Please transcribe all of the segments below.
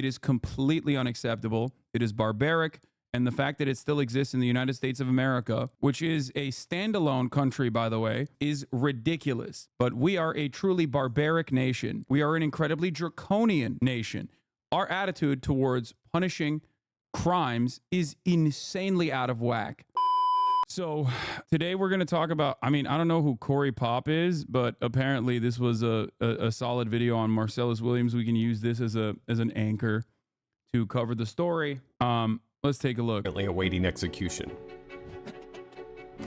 It is completely unacceptable. It is barbaric. And the fact that it still exists in the United States of America, which is a standalone country, by the way, is ridiculous. But we are a truly barbaric nation. We are an incredibly draconian nation. Our attitude towards punishing crimes is insanely out of whack. So today we're going to talk about, I don't know who Cory Popp is, but apparently this was a solid video on Marcellus Williams. We can use this as an anchor to cover the story. Let's take a look. Currently awaiting execution.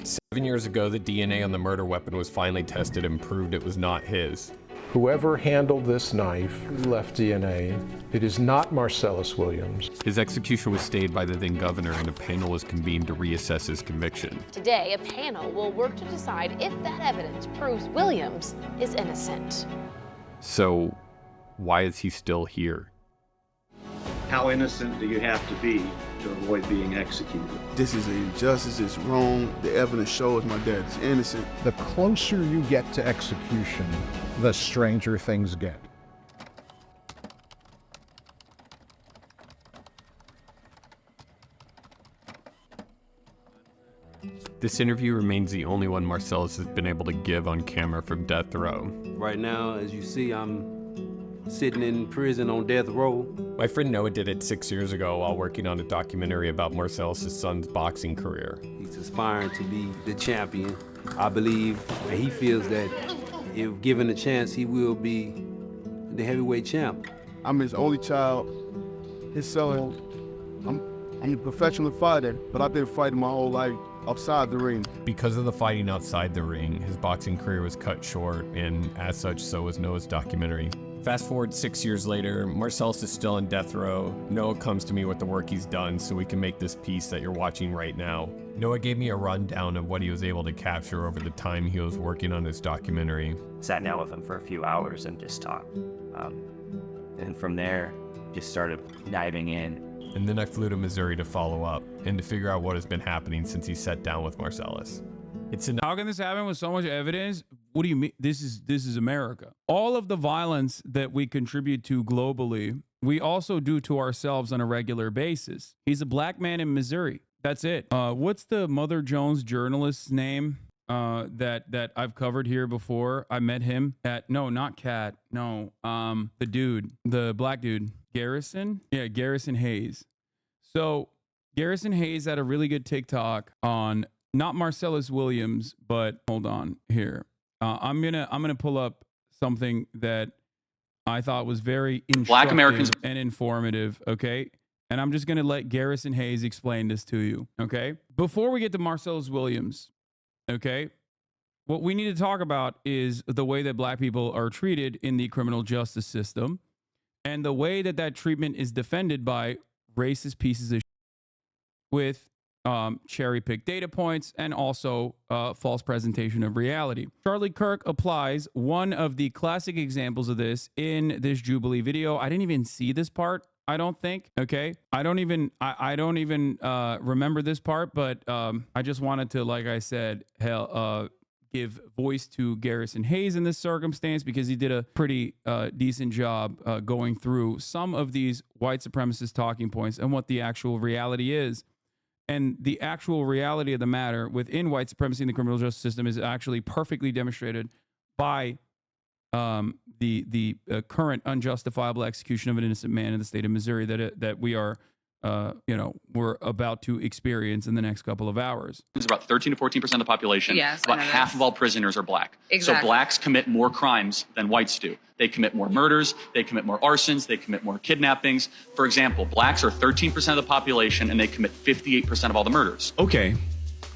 7 years ago, the DNA on the murder weapon was finally tested and proved it was not his. Whoever handled this knife left DNA. It is not Marcellus Williams. His execution was stayed by the then governor, and a panel was convened to reassess his conviction. Today, a panel will work to decide if that evidence proves Williams is innocent. So, why is he still here? How innocent do you have to be to avoid being executed? This is an injustice, it's wrong. The evidence shows my dad is innocent. The closer you get to execution, the stranger things get. This interview remains the only one Marcellus has been able to give on camera from death row. Right now, as you see, I'm sitting in prison on death row. My friend Noah did it 6 years ago while working on a documentary about Marcellus' son's boxing career. He's aspiring to be the champion. I believe and he feels that if given a chance, he will be the heavyweight champ. I'm his only child, his son. I'm a professional fighter, but I've been fighting my whole life outside the ring. Because of the fighting outside the ring, his boxing career was cut short, and as such, so was Noah's documentary. Fast forward 6 years later, Marcellus is still in death row. Noah comes to me with the work he's done so we can make this piece that you're watching right now. Noah gave me a rundown of what he was able to capture over the time he was working on his documentary. Sat down with him for a few hours and just talked. And from there, just started diving in. And then I flew to Missouri to follow up and to figure out what has been happening since he sat down with Marcellus. How can this happen with so much evidence? What do you mean? This is America. All of the violence that we contribute to globally, we also do to ourselves on a regular basis. He's a black man in Missouri. That's it. What's the Mother Jones journalist's name that I've covered here before? I met him at, no, not Cat. No, the dude, the black dude, Garrison. Yeah, Garrison Hayes. So Garrison Hayes had a really good TikTok on not Marcellus Williams, but hold on here. I'm gonna pull up something that I thought was very Black Americans and informative. Okay, and I'm just gonna let Garrison Hayes explain this to you. Okay, before we get to Marcellus Williams, okay, what we need to talk about is the way that black people are treated in the criminal justice system, and the way that that treatment is defended by racist pieces of shit with cherry-picked data points and also false presentation of reality. Charlie Kirk applies one of the classic examples of this in this Jubilee video. I didn't even see this part, I don't think. Okay, I don't even remember this part, but I just wanted to, like I said, give voice to Garrison Hayes in this circumstance because he did a pretty decent job going through some of these white supremacist talking points and what the actual reality is. And the actual reality of the matter within white supremacy in the criminal justice system is actually perfectly demonstrated by the current unjustifiable execution of an innocent man in the state of Missouri that we are, we're about to experience in the next couple of hours. It's about 13 to 14% of the population. Yes, about half of all prisoners are black. Exactly. So blacks commit more crimes than whites do. They commit more murders, they commit more arsons, they commit more kidnappings. For example, blacks are 13% of the population and they commit 58% of all the murders. Okay,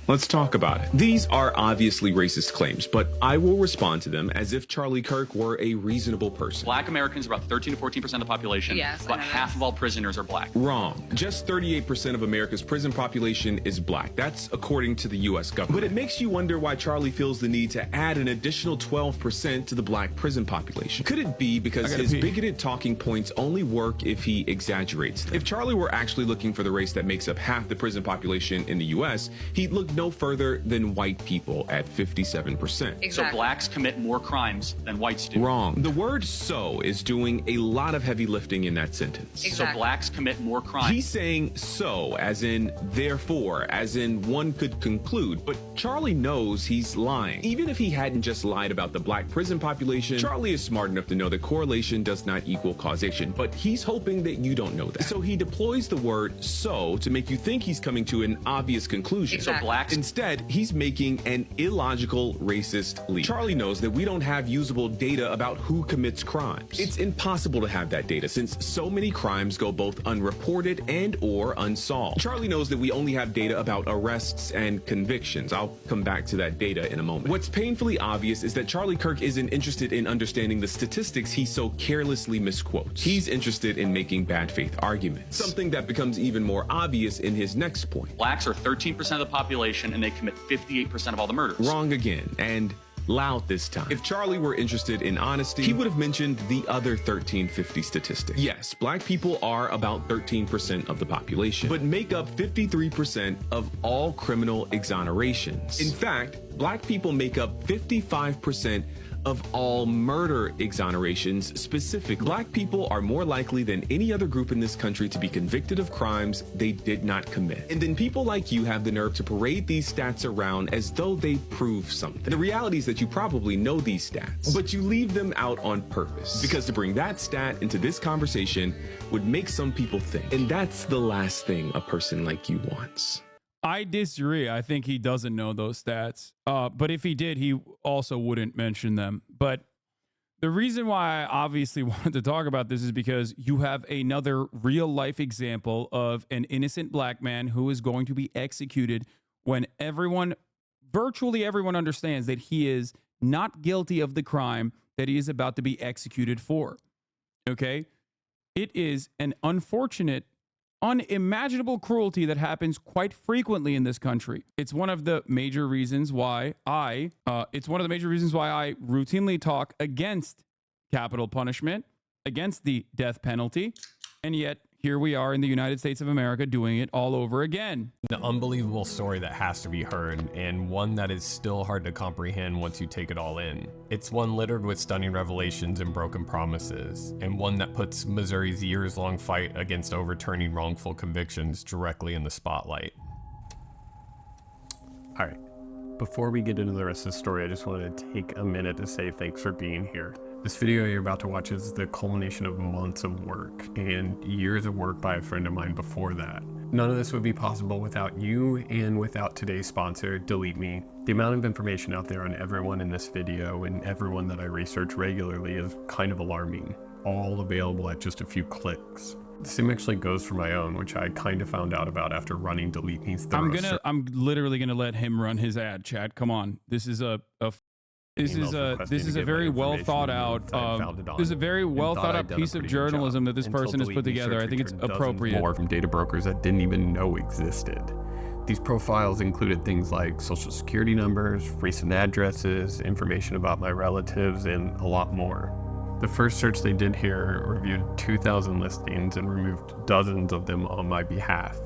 let's talk about it. These are obviously racist claims, but I will respond to them as if Charlie Kirk were a reasonable person. Black Americans are about 13 to 14% of the population. Yes, about half of all prisoners are black. Wrong. Just 38% of America's prison population is black. That's according to the U.S. government. But it makes you wonder why Charlie feels the need to add an additional 12% to the black prison population. Could it be because his bigoted talking points only work if he exaggerates them? If Charlie were actually looking for the race that makes up half the prison population in the U.S., he'd look no no further than white people at 57%. So blacks commit more crimes than whites do. Wrong. The word so is doing a lot of heavy lifting in that sentence. So blacks commit more crimes. He's saying so, as in therefore, as in one could conclude, but Charlie knows he's lying. Even if he hadn't just lied about the black prison population, Charlie is smart enough to know that correlation does not equal causation, but he's hoping that you don't know that. So he deploys the word so to make you think he's coming to an obvious conclusion. So blacks. Instead, he's making an illogical, racist leap. Charlie knows that we don't have usable data about who commits crimes. It's impossible to have that data since so many crimes go both unreported and or unsolved. Charlie knows that we only have data about arrests and convictions. I'll come back to that data in a moment. What's painfully obvious is that Charlie Kirk isn't interested in understanding the statistics he so carelessly misquotes. He's interested in making bad faith arguments, something that becomes even more obvious in his next point. Blacks are 13% of the population and they commit 58% of all the murders. Wrong again, and loud this time. If Charlie were interested in honesty, he would have mentioned the other 1350 statistic. Yes, black people are about 13% of the population, but make up 53% of all criminal exonerations. In fact, black people make up 55% of all murder exonerations specifically. Black people are more likely than any other group in this country to be convicted of crimes they did not commit. And then people like you have the nerve to parade these stats around as though they prove something. The reality is that you probably know these stats, but you leave them out on purpose, because to bring that stat into this conversation would make some people think. And that's the last thing a person like you wants. I disagree. I think he doesn't know those stats. But if he did, he also wouldn't mention them. But the reason why I obviously wanted to talk about this is because you have another real life example of an innocent black man who is going to be executed when virtually everyone understands that he is not guilty of the crime that he is about to be executed for. Okay? It is an unfortunate, unimaginable cruelty that happens quite frequently in this country. It's one of the major reasons why I routinely talk against capital punishment, against the death penalty, and yet here we are in the United States of America doing it all over again. An unbelievable story that has to be heard, and one that is still hard to comprehend once you take it all in. It's one littered with stunning revelations and broken promises, and one that puts Missouri's years-long fight against overturning wrongful convictions directly in the spotlight. All right, before we get into the rest of the story, I just wanted to take a minute to say thanks for being here. This video you're about to watch is the culmination of months of work and years of work by a friend of mine before that. None of this would be possible without you and without today's sponsor, Delete Me. The amount of information out there on everyone in this video and everyone that I research regularly is kind of alarming, all available at just a few clicks. The same actually goes for my own, which I kind of found out about after running Delete Me's thorough I'm literally gonna let him run his ad, Chad. Come on. This is a very well thought out piece of journalism that this person has put together. I think it's appropriate. More from data brokers that didn't even know existed. These profiles included things like social security numbers, recent addresses, information about my relatives, and a lot more. The first search they did here reviewed 2,000 listings and removed dozens of them on my behalf.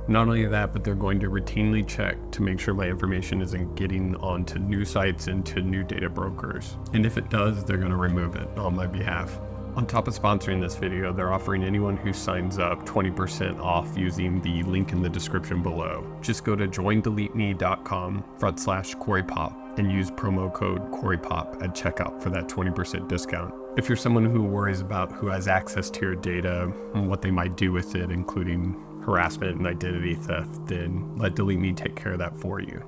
Not only that, but they're going to routinely check to make sure my information isn't getting onto new sites and to new data brokers. And if it does, they're going to remove it on my behalf. On top of sponsoring this video, they're offering anyone who signs up 20% off using the link in the description below. Just go to joindeleteme.com/Cory Popp and use promo code Cory Popp at checkout for that 20% discount. If you're someone who worries about who has access to your data and what they might do with it, including harassment and identity theft, then let Delete Me take care of that for you.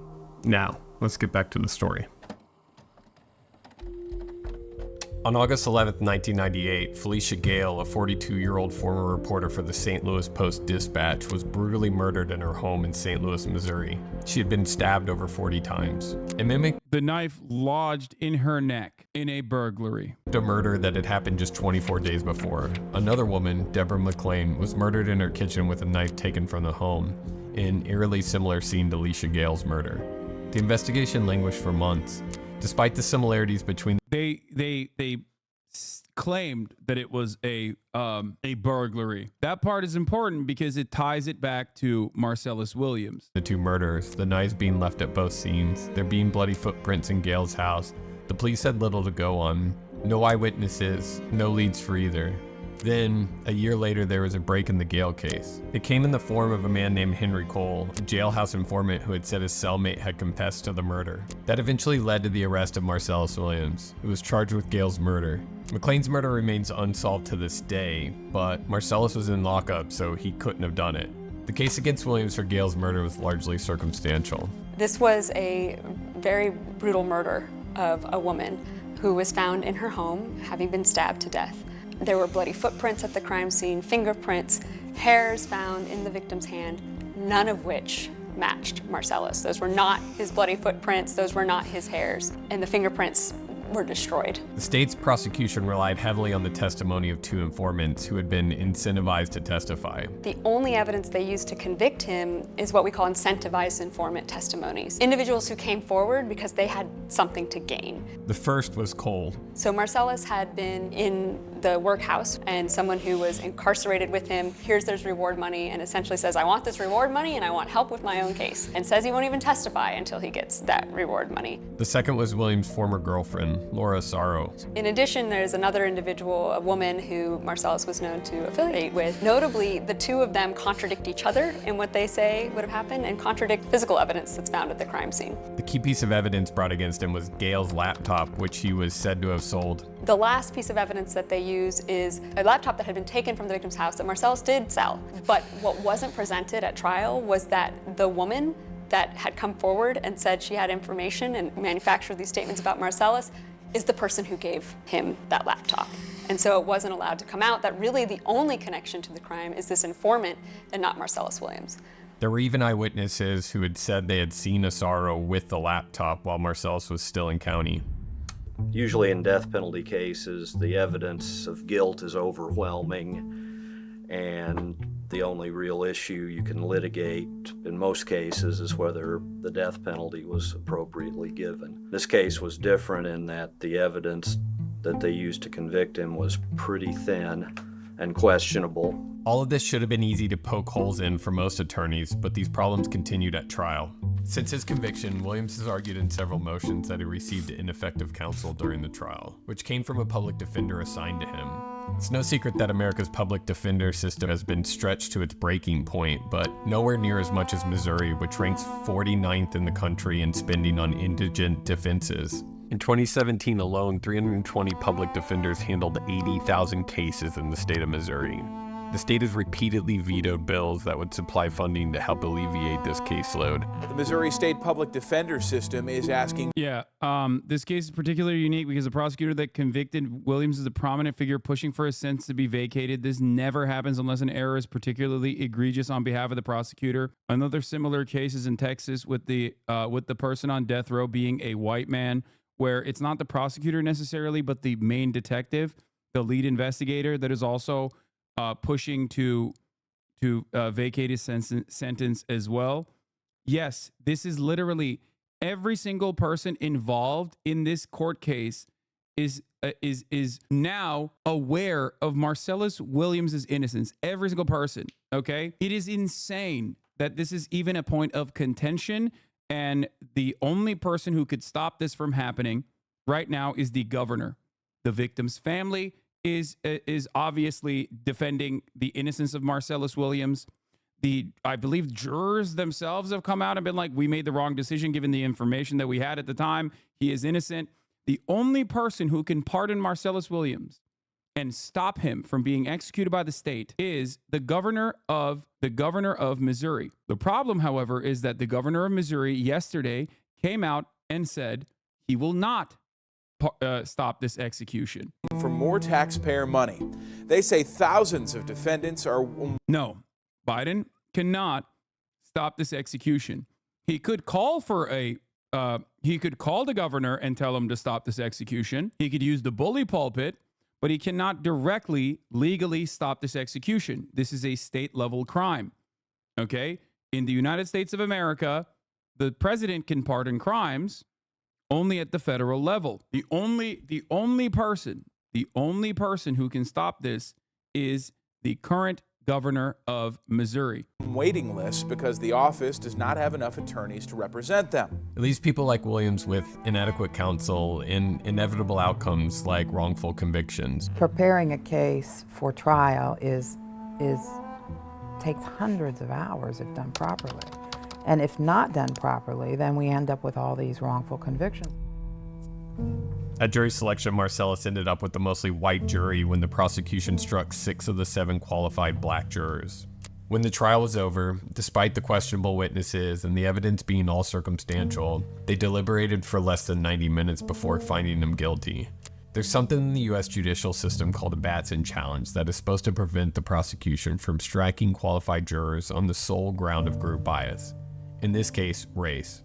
Now, let's get back to the story. On August 11th, 1998, Felicia Gale, a 42-year-old former reporter for the St. Louis Post-Dispatch, was brutally murdered in her home in St. Louis, Missouri. She had been stabbed over 40 times. It mimicked the knife lodged in her neck in a burglary. A murder that had happened just 24 days before. Another woman, Deborah McLean, was murdered in her kitchen with a knife taken from the home, an eerily similar scene to Felicia Gale's murder. The investigation languished for months. Despite the similarities between they claimed that it was a burglary. That part is important because it ties it back to Marcellus Williams. The two murders, the knives being left at both scenes, there being bloody footprints in Gail's house. The police had little to go on. No eyewitnesses, no leads for either. Then, a year later, there was a break in the Gale case. It came in the form of a man named Henry Cole, a jailhouse informant who had said his cellmate had confessed to the murder. That eventually led to the arrest of Marcellus Williams, who was charged with Gale's murder. McLean's murder remains unsolved to this day, but Marcellus was in lockup, so he couldn't have done it. The case against Williams for Gale's murder was largely circumstantial. This was a very brutal murder of a woman who was found in her home, having been stabbed to death. There were bloody footprints at the crime scene, fingerprints, hairs found in the victim's hand, none of which matched Marcellus. Those were not his bloody footprints, those were not his hairs, and the fingerprints were destroyed. The state's prosecution relied heavily on the testimony of two informants who had been incentivized to testify. The only evidence they used to convict him is what we call incentivized informant testimonies. Individuals who came forward because they had something to gain. The first was Cole. So Marcellus had been in the workhouse, and someone who was incarcerated with him hears there's reward money and essentially says, I want this reward money and I want help with my own case, and says he won't even testify until he gets that reward money. The second was Williams' former girlfriend, Laura Sorrow. In addition, there's another individual, a woman who Marcellus was known to affiliate with. Notably, the two of them contradict each other in what they say would have happened and contradict physical evidence that's found at the crime scene. The key piece of evidence brought against him was Gale's laptop, which he was said to have sold. The last piece of evidence that they use is a laptop that had been taken from the victim's house that Marcellus did sell. But what wasn't presented at trial was that the woman that had come forward and said she had information and manufactured these statements about Marcellus is the person who gave him that laptop. And so it wasn't allowed to come out that really the only connection to the crime is this informant and not Marcellus Williams. There were even eyewitnesses who had said they had seen Asaro with the laptop while Marcellus was still in county. Usually in death penalty cases, the evidence of guilt is overwhelming, and the only real issue you can litigate in most cases is whether the death penalty was appropriately given. This case was different in that the evidence that they used to convict him was pretty thin and questionable. All of this should have been easy to poke holes in for most attorneys, but these problems continued at trial. Since his conviction, Williams has argued in several motions that he received ineffective counsel during the trial, which came from a public defender assigned to him. It's no secret that America's public defender system has been stretched to its breaking point, but nowhere near as much as Missouri, which ranks 49th in the country in spending on indigent defenses. In 2017 alone, 320 public defenders handled 80,000 cases in the state of Missouri. The state has repeatedly vetoed bills that would supply funding to help alleviate this caseload. The Missouri State Public Defender System is asking... Yeah, this case is particularly unique because the prosecutor that convicted Williams is a prominent figure pushing for his sentence to be vacated. This never happens unless an error is particularly egregious on behalf of the prosecutor. Another similar case is in Texas with the person on death row being a white man, where it's not the prosecutor necessarily, but the main detective, the lead investigator, that is also pushing to vacate his sentence as well. Yes, this is literally every single person involved in this court case is now aware of Marcellus Williams' innocence. Every single person, okay? It is insane that this is even a point of contention, and the only person who could stop this from happening right now is the governor. The victim's family is obviously defending the innocence of Marcellus Williams. I believe jurors themselves have come out and been like, we made the wrong decision given the information that we had at the time. He is innocent. The only person who can pardon Marcellus Williams and stop him from being executed by the state is the governor of Missouri. The problem, however, is that the governor of Missouri yesterday came out and said he will not stop this execution. For more taxpayer money. They say thousands of defendants are... No, Biden cannot stop this execution. He could call the governor and tell him to stop this execution. He could use the bully pulpit, but he cannot directly, legally stop this execution. This is a state-level crime, okay? In the United States of America, the president can pardon crimes only at the federal level. The only person The only person who can stop this is the current governor of Missouri. Waiting lists because the office does not have enough attorneys to represent them. It leaves people like Williams with inadequate counsel and inevitable outcomes like wrongful convictions. Preparing a case for trial takes hundreds of hours if done properly. And if not done properly, then we end up with all these wrongful convictions. At jury selection, Marcellus ended up with a mostly white jury when the prosecution struck 6 of the 7 qualified black jurors. When the trial was over, despite the questionable witnesses and the evidence being all circumstantial, they deliberated for less than 90 minutes before finding him guilty. There's something in the U.S. judicial system called a Batson challenge that is supposed to prevent the prosecution from striking qualified jurors on the sole ground of group bias. In this case, race.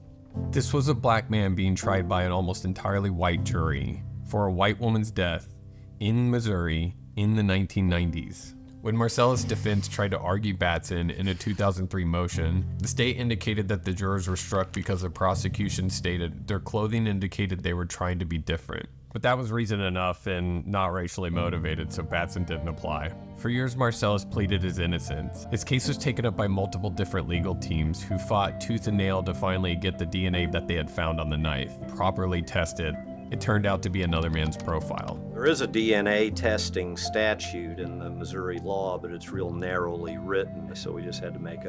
This was a black man being tried by an almost entirely white jury for a white woman's death in Missouri in the 1990s. When Marcellus' defense tried to argue Batson in a 2003 motion, the state indicated that the jurors were struck because the prosecution stated their clothing indicated they were trying to be different. But that was reason enough and not racially motivated, so Batson didn't apply. For years, Marcellus pleaded his innocence. His case was taken up by multiple different legal teams who fought tooth and nail to finally get the DNA that they had found on the knife properly tested. It turned out to be another man's profile. There is a DNA testing statute in the Missouri law, but it's real narrowly written, so we just had to make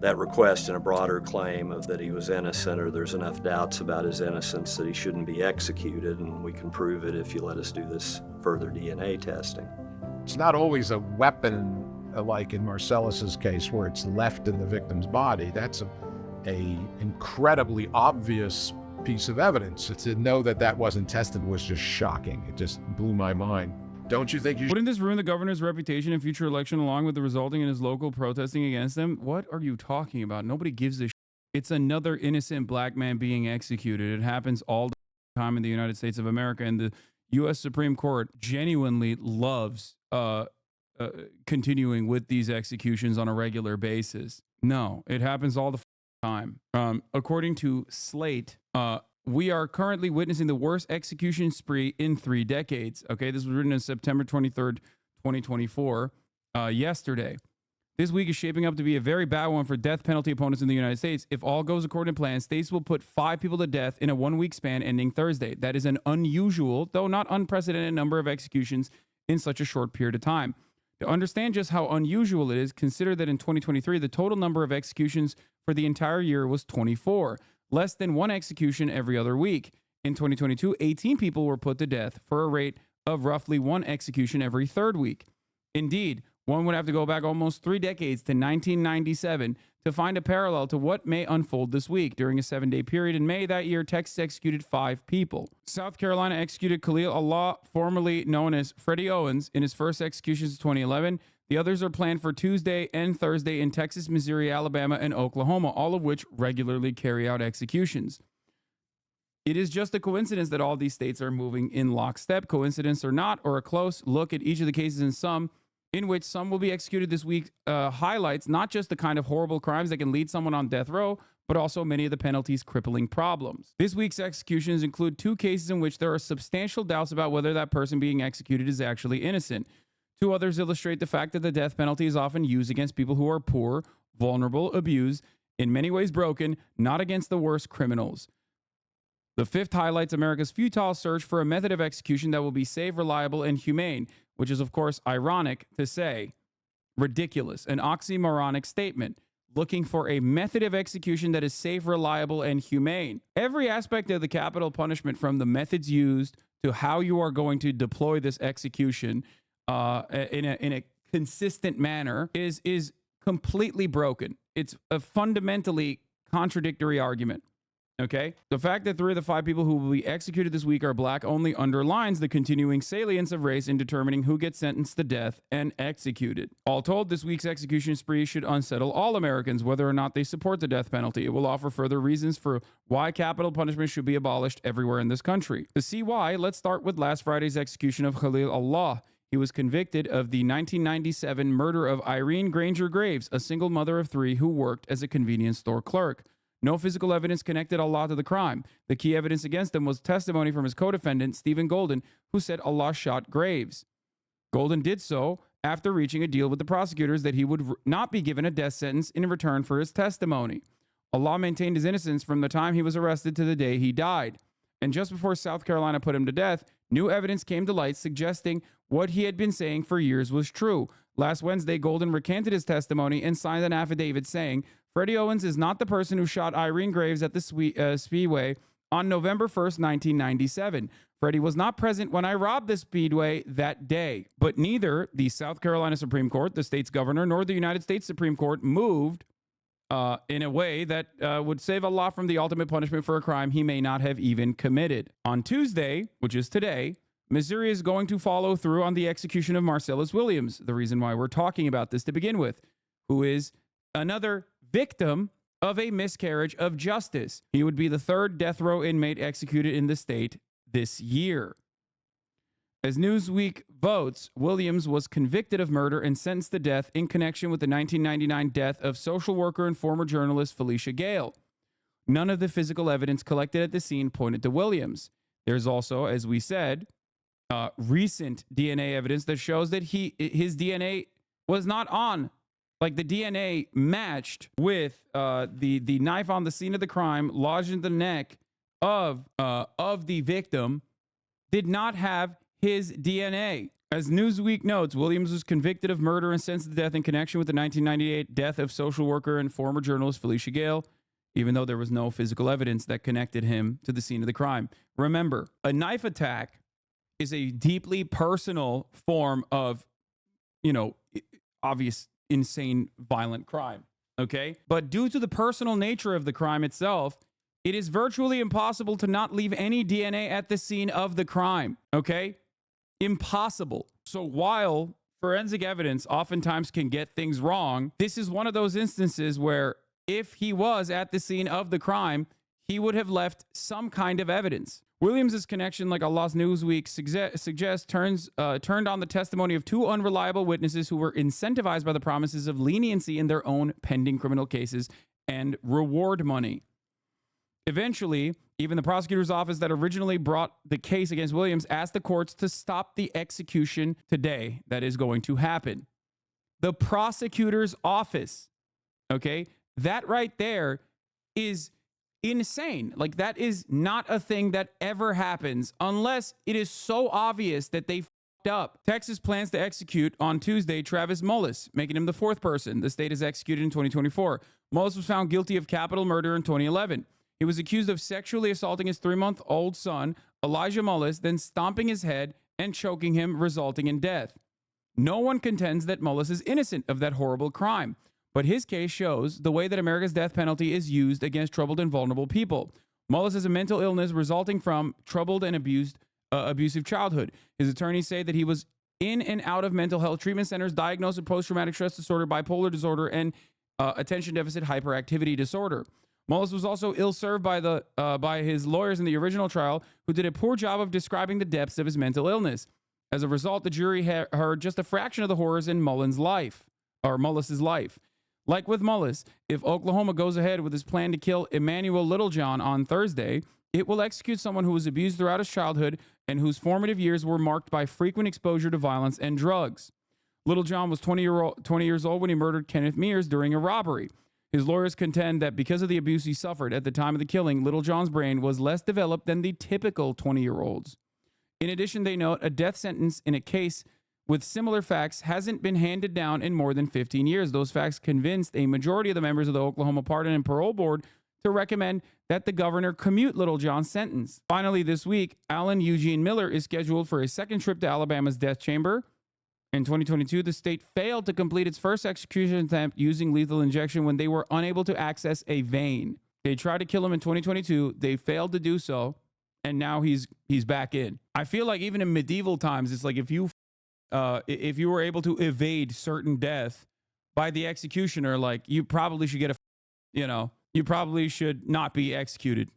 that request in a broader claim of that he was innocent, or there's enough doubts about his innocence that he shouldn't be executed, and we can prove it if you let us do this further DNA testing. It's not always a weapon like in Marcellus's case where it's left in the victim's body. That's a incredibly obvious piece of evidence. To know that that wasn't tested was just shocking. It just blew my mind. Don't you think you Wouldn't this ruin the governor's reputation in future election along with the resulting in his local protesting against him? What are you talking about? Nobody gives a shit. It's another innocent black man being executed. It happens all the time in the United States of America, and the U.S. Supreme Court genuinely loves continuing with these executions on a regular basis. No, it happens all the time. According to Slate, we are currently witnessing the worst execution spree in 3 decades. Okay, this was written on September 23rd, 2024, yesterday. This week is shaping up to be a very bad one for death penalty opponents in the United States. If all goes according to plan, states will put 5 people to death in a 1-week span ending Thursday. That is an unusual, though not unprecedented, number of executions in such a short period of time. To understand just how unusual it is, consider that in 2023, the total number of executions for the entire year was 24. Less than 1 execution every other week. In 2022, 18 people were put to death for a rate of roughly 1 execution every 3rd week. Indeed, one would have to go back almost 3 decades to 1997 to find a parallel to what may unfold this week. During a 7-day period in May that year, Texas executed 5 people. South Carolina executed Khalil Allah, formerly known as Freddie Owens, in his first executions in 2011. The others are planned for Tuesday and Thursday in Texas, Missouri, Alabama, and Oklahoma, all of which regularly carry out executions. It is just a coincidence that all these states are moving in lockstep. Coincidence or not, or a close look at each of the cases in which some will be executed this week highlights not just the kind of horrible crimes that can lead someone on death row, but also many of the penalty's crippling problems. This week's executions include 2 cases in which there are substantial doubts about whether that person being executed is actually innocent. 2 others illustrate the fact that the death penalty is often used against people who are poor, vulnerable, abused, in many ways broken, not against the worst criminals. The 5th highlights America's futile search for a method of execution that will be safe, reliable, and humane, which is, of course, ironic to say. Ridiculous, an oxymoronic statement. Looking for a method of execution that is safe, reliable, and humane. Every aspect of the capital punishment, from the methods used to how you are going to deploy this execution in a consistent manner, is completely broken. It's a fundamentally contradictory argument. Okay? The fact that 3 of the 5 people who will be executed this week are black only underlines the continuing salience of race in determining who gets sentenced to death and executed. All told, this week's execution spree should unsettle all Americans, whether or not they support the death penalty. It will offer further reasons for why capital punishment should be abolished everywhere in this country. To see why, let's start with last Friday's execution of Khalil Allah. He was convicted of the 1997 murder of Irene Granger Graves, a single mother of 3 who worked as a convenience store clerk. No physical evidence connected Allah to the crime. The key evidence against him was testimony from his co-defendant, Stephen Golden, who said Allah shot Graves. Golden did so after reaching a deal with the prosecutors that he would not be given a death sentence in return for his testimony. Allah maintained his innocence from the time he was arrested to the day he died. And just before South Carolina put him to death, new evidence came to light suggesting what he had been saying for years was true. Last Wednesday, Golden recanted his testimony and signed an affidavit saying, Freddie Owens is not the person who shot Irene Graves at the Speedway on November 1st, 1997. Freddie was not present when I robbed the Speedway that day. But neither the South Carolina Supreme Court, the state's governor, nor the United States Supreme Court moved in a way that would save Allah from the ultimate punishment for a crime he may not have even committed. On Tuesday, which is today, Missouri is going to follow through on the execution of Marcellus Williams, the reason why we're talking about this to begin with, who is another victim of a miscarriage of justice. He would be the third death row inmate executed in the state this year. As Newsweek votes, Williams was convicted of murder and sentenced to death in connection with the 1999 death of social worker and former journalist Felicia Gale. None of the physical evidence collected at the scene pointed to Williams. There's also, as we said, recent DNA evidence that shows that his DNA was not on. Like, the DNA matched with the knife on the scene of the crime lodged in the neck of the victim did not have his DNA. As Newsweek notes, Williams was convicted of murder and sentenced to death in connection with the 1998 death of social worker and former journalist Felicia Gale, even though there was no physical evidence that connected him to the scene of the crime. Remember, a knife attack is a deeply personal form of, obvious, insane, violent crime. Okay? But due to the personal nature of the crime itself, it is virtually impossible to not leave any DNA at the scene of the crime. Okay? Impossible. So while forensic evidence oftentimes can get things wrong, this is one of those instances where if he was at the scene of the crime, he would have left some kind of evidence. Williams' connection, like Allah's Newsweek suggests, turned on the testimony of two unreliable witnesses who were incentivized by the promises of leniency in their own pending criminal cases and reward money. Eventually, even the prosecutor's office that originally brought the case against Williams asked the courts to stop the execution today that is going to happen. The prosecutor's office, okay, that right there is insane. Like, that is not a thing that ever happens unless it is so obvious that they fucked up. Texas plans to execute on Tuesday Travis Mullis, making him the fourth person the state has executed in 2024. Mullis was found guilty of capital murder in 2011. He was accused of sexually assaulting his 3-month-old son, Elijah Mullis, then stomping his head and choking him, resulting in death. No one contends that Mullis is innocent of that horrible crime, but his case shows the way that America's death penalty is used against troubled and vulnerable people. Mullis has a mental illness resulting from troubled and abusive childhood. His attorneys say that he was in and out of mental health treatment centers, diagnosed with post-traumatic stress disorder, bipolar disorder, and attention deficit hyperactivity disorder. Mullis was also ill-served by his lawyers in the original trial, who did a poor job of describing the depths of his mental illness. As a result, the jury heard just a fraction of the horrors in Mullis's life. Like with Mullis, if Oklahoma goes ahead with his plan to kill Emmanuel Littlejohn on Thursday, it will execute someone who was abused throughout his childhood and whose formative years were marked by frequent exposure to violence and drugs. Littlejohn was 20 years old when he murdered Kenneth Mears during a robbery. His lawyers contend that because of the abuse he suffered at the time of the killing, Littlejohn's brain was less developed than the typical 20-year-old's. In addition, they note a death sentence in a case with similar facts hasn't been handed down in more than 15 years. Those facts convinced a majority of the members of the Oklahoma Pardon and Parole Board to recommend that the governor commute Littlejohn's sentence. Finally, this week, Alan Eugene Miller is scheduled for a second trip to Alabama's death chamber. In 2022, the state failed to complete its first execution attempt using lethal injection when they were unable to access a vein. They tried to kill him in 2022. They failed to do so, and now he's back in. I feel like even in medieval times, it's like if you were able to evade certain death by the executioner, like, you probably should get you probably should not be executed,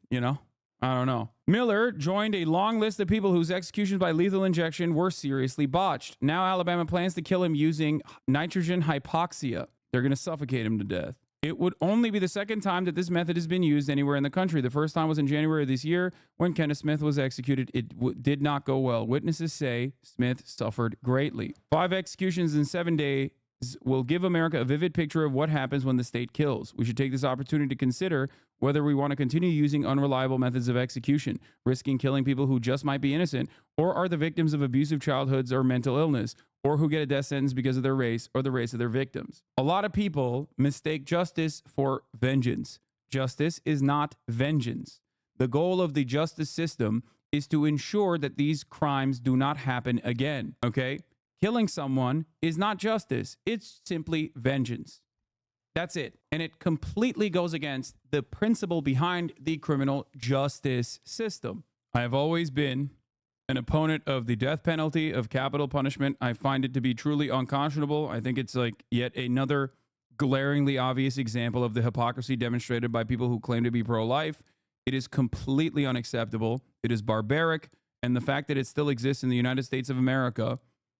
I don't know. Miller joined a long list of people whose executions by lethal injection were seriously botched. Now Alabama plans to kill him using nitrogen hypoxia. They're going to suffocate him to death. It would only be the second time that this method has been used anywhere in the country. The first time was in January of this year when Kenneth Smith was executed. It did not go well. Witnesses say Smith suffered greatly. 5 executions in 7 days will give America a vivid picture of what happens when the state kills. We should take this opportunity to consider whether we want to continue using unreliable methods of execution, risking killing people who just might be innocent, or are the victims of abusive childhoods or mental illness, or who get a death sentence because of their race or the race of their victims. A lot of people mistake justice for vengeance. Justice is not vengeance. The goal of the justice system is to ensure that these crimes do not happen again, okay? Killing someone is not justice. It's simply vengeance. That's it. And it completely goes against the principle behind the criminal justice system. I have always been an opponent of the death penalty, of capital punishment. I find it to be truly unconscionable. I think it's like yet another glaringly obvious example of the hypocrisy demonstrated by people who claim to be pro-life. It is completely unacceptable. It is barbaric. And the fact that it still exists in the United States of America,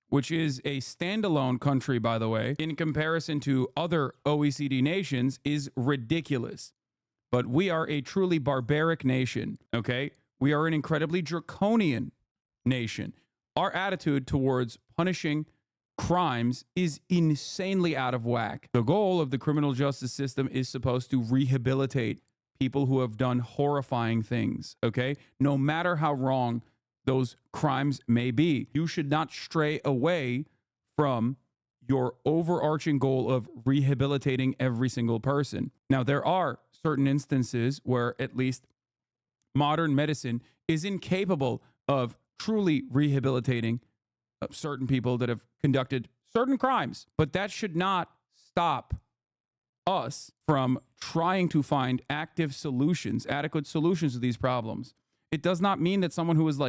which is a standalone country, by the way, in comparison to other OECD nations, is ridiculous. But we are a truly barbaric nation, okay? We are an incredibly draconian nation. Our attitude towards punishing crimes is insanely out of whack. The goal of the criminal justice system is supposed to rehabilitate people who have done horrifying things, okay? No matter how wrong those crimes may be. You should not stray away from your overarching goal of rehabilitating every single person. Now, there are certain instances where at least modern medicine is incapable of truly rehabilitating certain people that have conducted certain crimes, but that should not stop us from trying to find active solutions, adequate solutions to these problems. It does not mean that someone who has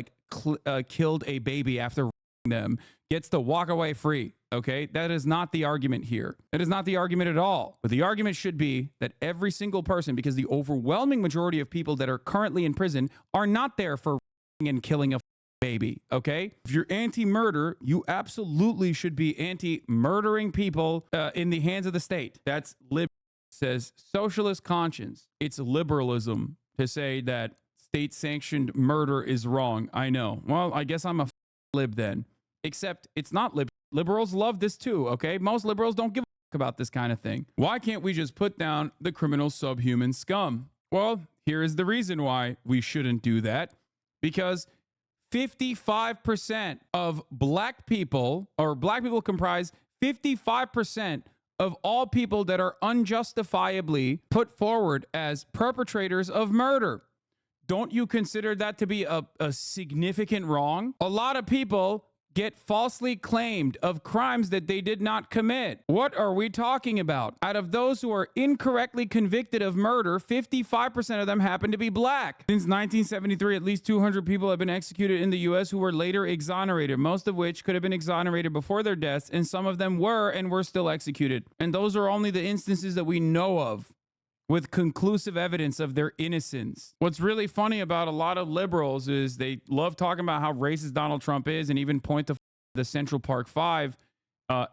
killed a baby after them gets to walk away free, okay? That is not the argument here. That is not the argument at all. But the argument should be that every single person, because the overwhelming majority of people that are currently in prison are not there for and killing a baby, okay? If you're anti-murder, you absolutely should be anti-murdering people in the hands of the state. That's liberal. Says socialist conscience. It's liberalism to say that state-sanctioned murder is wrong. I know. Well, I guess I'm a lib then. Except it's not lib. Liberals love this too, okay? Most liberals don't give a about this kind of thing. Why can't we just put down the criminal subhuman scum? Well, here is the reason why we shouldn't do that. Because 55% of black people, or black people comprise 55% of all people that are unjustifiably put forward as perpetrators of murder. Don't you consider that to be a significant wrong? A lot of people get falsely claimed of crimes that they did not commit. What are we talking about? Out of those who are incorrectly convicted of murder, 55% of them happen to be black. Since 1973, at least 200 people have been executed in the U.S. who were later exonerated, most of which could have been exonerated before their deaths, and some of them were and were still executed. And those are only the instances that we know of with conclusive evidence of their innocence. What's really funny about a lot of liberals is they love talking about how racist Donald Trump is and even point to the Central Park 5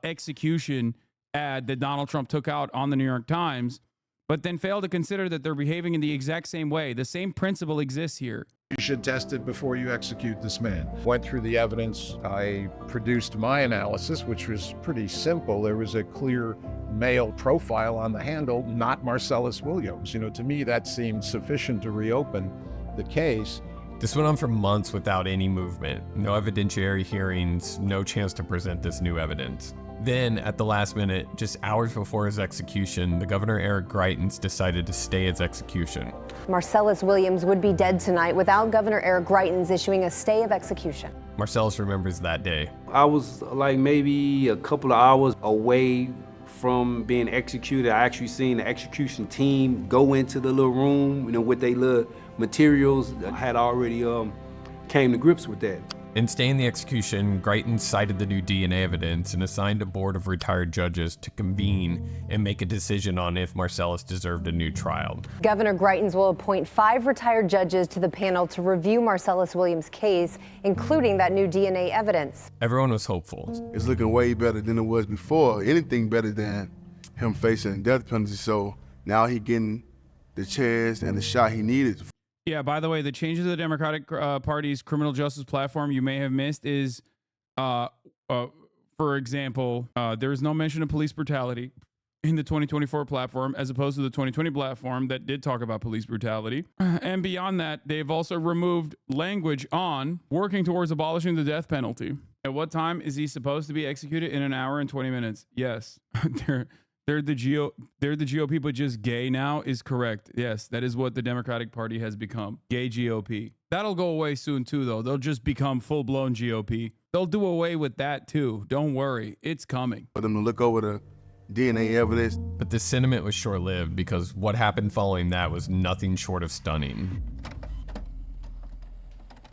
execution ad that Donald Trump took out on the New York Times, but then fail to consider that they're behaving in the exact same way. The same principle exists here. You should test it before you execute this man. Went through the evidence. I produced my analysis, which was pretty simple. There was a clear male profile on the handle, not Marcellus Williams. You know, to me, that seemed sufficient to reopen the case. This went on for months without any movement. No evidentiary hearings, no chance to present this new evidence. Then, at the last minute, just hours before his execution, the Governor Eric Greitens decided to stay his execution. Marcellus Williams would be dead tonight without Governor Eric Greitens issuing a stay of execution. Marcellus remembers that day. I was like maybe a couple of hours away from being executed. I actually seen the execution team go into the little room, you know, with their little materials. I had already came to grips with that. In staying the execution, Greitens cited the new DNA evidence and assigned a board of retired judges to convene and make a decision on if Marcellus deserved a new trial. Governor Greitens will appoint 5 retired judges to the panel to review Marcellus Williams' case, including that new DNA evidence. Everyone was hopeful. It's looking way better than it was before. Anything better than him facing death penalty. So Now he getting the chance and the shot he needed. Yeah, by the way, the changes to the Democratic Party's criminal justice platform you may have missed is, for example, there is no mention of police brutality in the 2024 platform as opposed to the 2020 platform that did talk about police brutality. And beyond that, they've also removed language on working towards abolishing the death penalty. At what time is he supposed to be executed? In an hour and 20 minutes. Yes. They're the GOP, but just gay now is correct. Yes, that is what the Democratic Party has become. Gay GOP. That'll go away soon too, though. They'll just become full-blown GOP. They'll do away with that too. Don't worry. It's coming. For them to look over the DNA evidence. But the sentiment was short-lived because what happened following that was nothing short of stunning.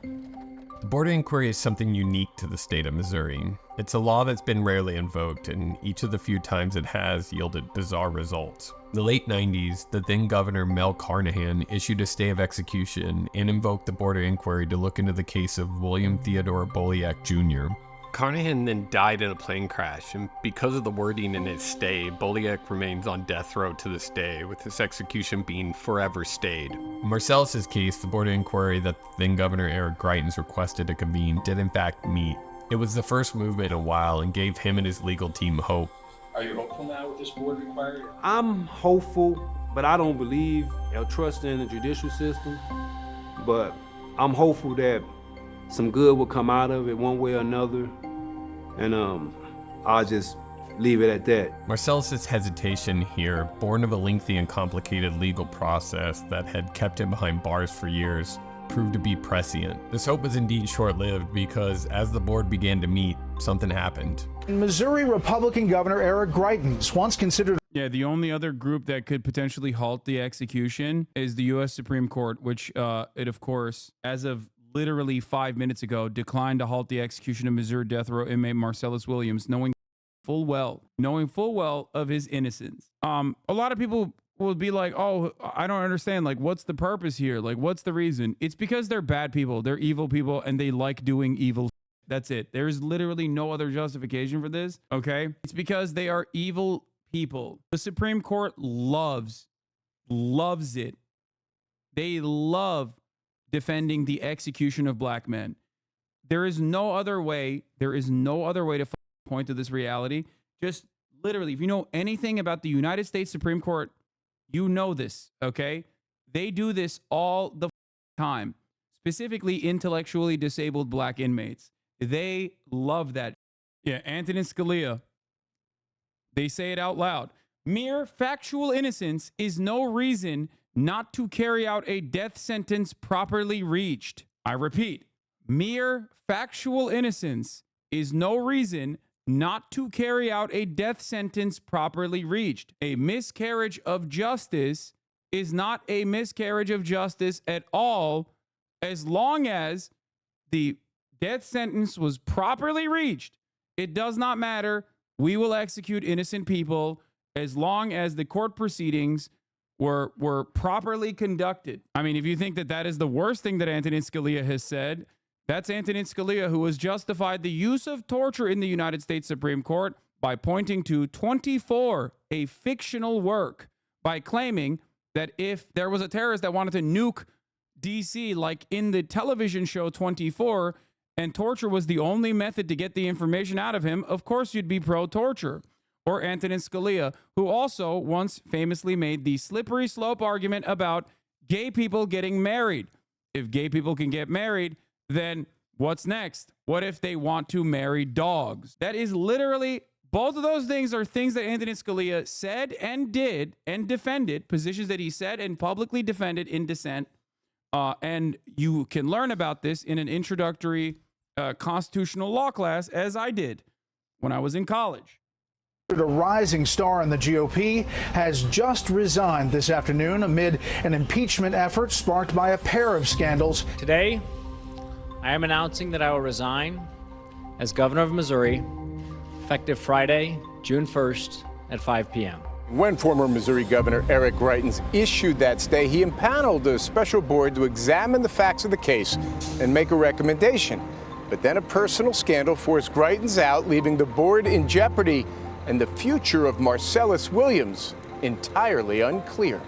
The border inquiry is something unique to the state of Missouri. It's a law that's been rarely invoked, and each of the few times it has yielded bizarre results. In the late 90s, the then Governor Mel Carnahan issued a stay of execution and invoked the border inquiry to look into the case of William Theodore Boliak Jr. Carnahan then died in a plane crash, and because of the wording in his stay, Boliak remains on death row to this day, with his execution being forever stayed. In Marcellus's case, the border inquiry that then Governor Eric Greitens requested to convene did in fact meet. It was the first movement in a while and gave him and his legal team hope. Are you hopeful now with this border inquiry? I'm hopeful, but I don't believe or trust in the judicial system. But I'm hopeful that some good will come out of it one way or another. And I'll just leave it at that. Marcellus's hesitation here, born of a lengthy and complicated legal process that had kept him behind bars for years, proved to be prescient. This hope was indeed short-lived because as the board began to meet, something happened. Missouri Republican Governor Eric Greitens once considered... Yeah, the only other group that could potentially halt the execution is the U.S. Supreme Court, which it, of course, as of literally 5 minutes ago, declined to halt the execution of Missouri death row inmate Marcellus Williams, knowing full well of his innocence. A lot of people will be like, oh, I don't understand. Like, what's the purpose here? Like, what's the reason? It's because they're bad people. They're evil people, and they like doing evil. That's it. There's literally no other justification for this, okay? It's because they are evil people. The Supreme Court loves it. They love defending the execution of black men. There is no other way to point to this reality. Just literally, if you know anything about the United States Supreme Court, you know this, okay? They do this all the time, specifically intellectually disabled black inmates. They love that. Yeah, Antonin Scalia, they say it out loud. Mere factual innocence is no reason not to carry out a death sentence properly reached. I repeat, mere factual innocence is no reason not to carry out a death sentence properly reached. A miscarriage of justice is not a miscarriage of justice at all, as long as the death sentence was properly reached. It does not matter. We will execute innocent people as long as the court proceedings were properly conducted. I mean, if you think that that is the worst thing that Antonin Scalia has said, that's Antonin Scalia, who has justified the use of torture in the United States Supreme Court by pointing to 24, a fictional work, by claiming that if there was a terrorist that wanted to nuke DC, like in the television show 24, and torture was the only method to get the information out of him, of course you'd be pro-torture. Or Antonin Scalia, who also once famously made the slippery slope argument about gay people getting married. If gay people can get married, then what's next? What if they want to marry dogs? That is literally, both of those things are things that Antonin Scalia said and did and defended, positions that he said and publicly defended in dissent. And you can learn about this in an introductory constitutional law class, as I did when I was in college. A rising star in the GOP has just resigned this afternoon amid an impeachment effort sparked by a pair of scandals. Today, I am announcing that I will resign as governor of Missouri, effective Friday, June 1st at 5 p.m. When former Missouri Governor Eric Greitens issued that stay, he impaneled a special board to examine the facts of the case and make a recommendation. But then a personal scandal forced Greitens out, leaving the board in jeopardy and the future of Marcellus Williams entirely unclear.